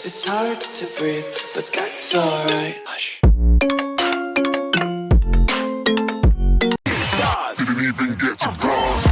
It's hard to breathe, but that's alright. Hush. Didn't even get to cross.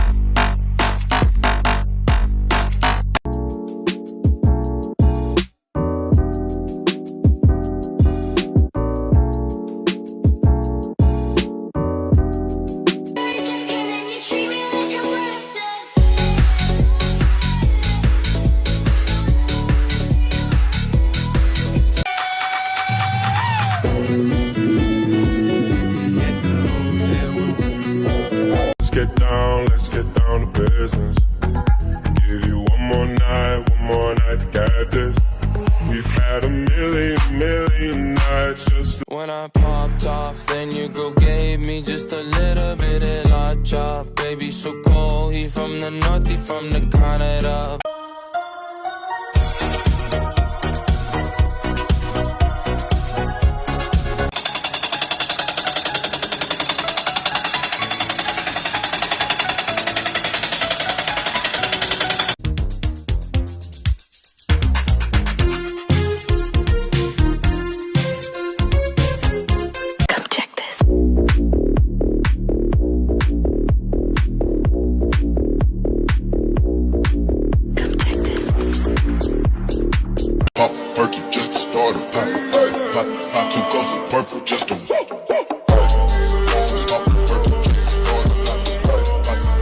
Let's get down to business. Give you one more night to get this. We've had a million nights just. When I popped off, then you go gave me just a little bit of la chop. Baby, so cold, he from the north, he from the Canada. Pop perky just to start a pop 2 ghosts of purple just to pop perky just to start a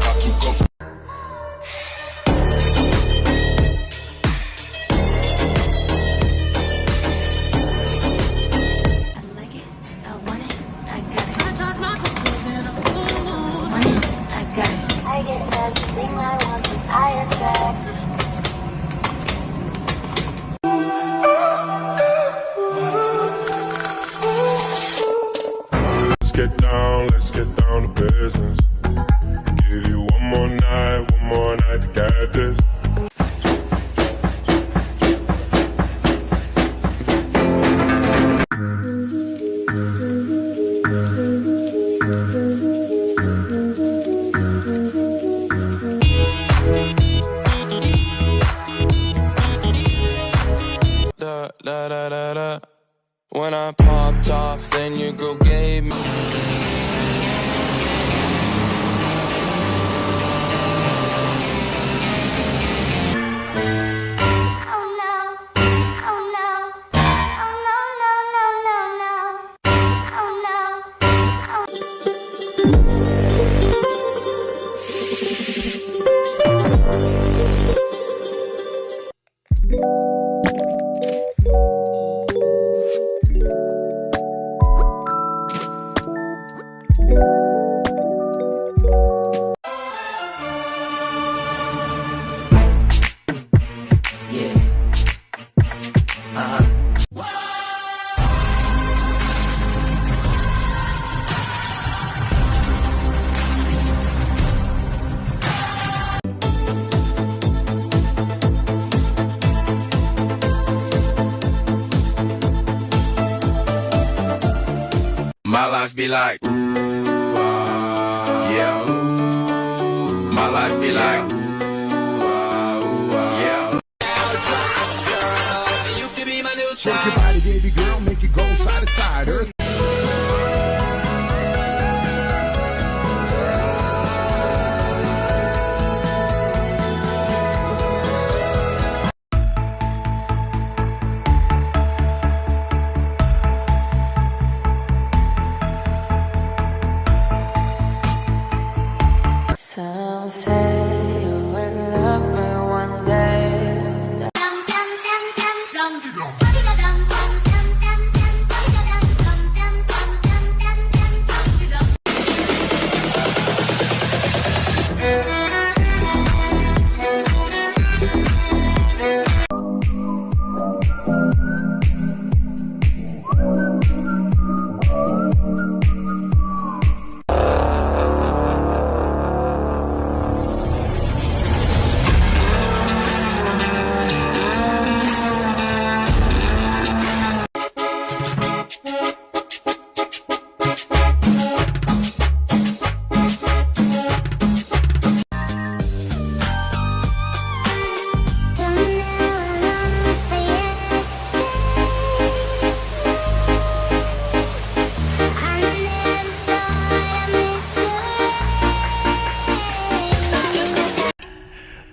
pop 2 ghosts. I like it, I want it, I got it. I charge my crystals in a full moon. Want it, I got it. I get everything I want, I expect. Let's get down to business. Give you one more night to get this. When I popped off, then your girl gave me. My life be like, ooh, yeah, ooh. My life be like, ooh, yeah. Shake your body, baby. freaky girl, make you go side to side. Earth. Some say you will love me one day. Dum dum dum dum dum. Body da dum dum dum dum dum. Body da dum dum dum dum dum dum dum.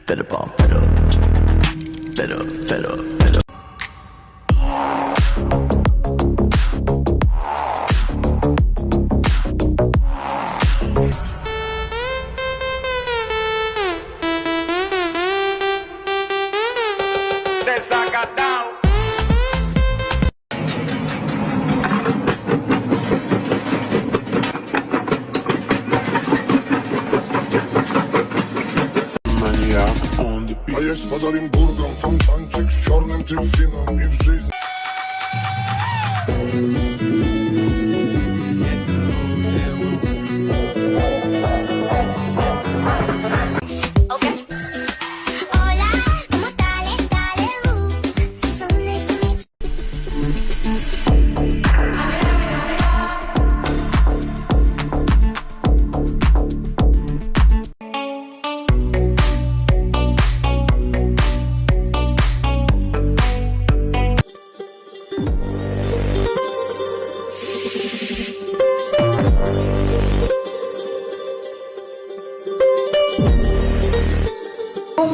Better bomb, better. Desacatado. A jest Badarymburgą, fontanczyk z czarnym delfinem i w życiu. Hola, ¿cómo estás? Dale, son ese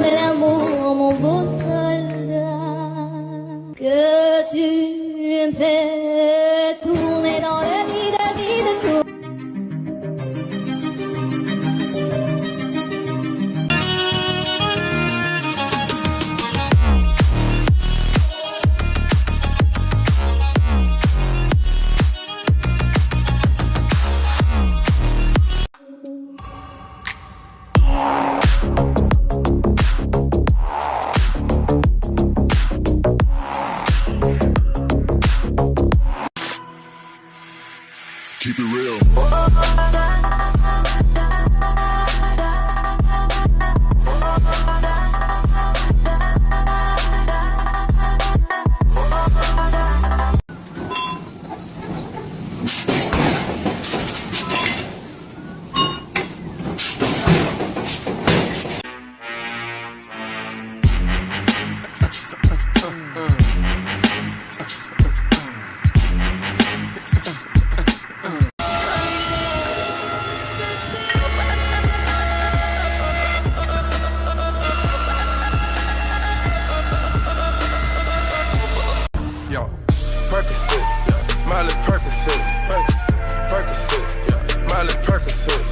de l'amour, mon beau soldat, que tu me fais tourner dans le vide tout. Keep it real. Yo, Percocet, Miley Percocet, Percocet, Miley Percocet,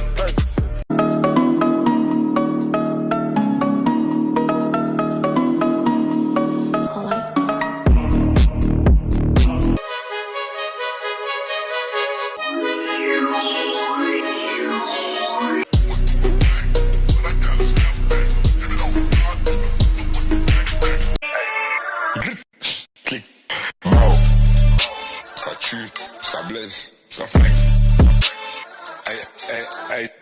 Ça tue, ça blesse, ça flingue. Hey, hey, hey.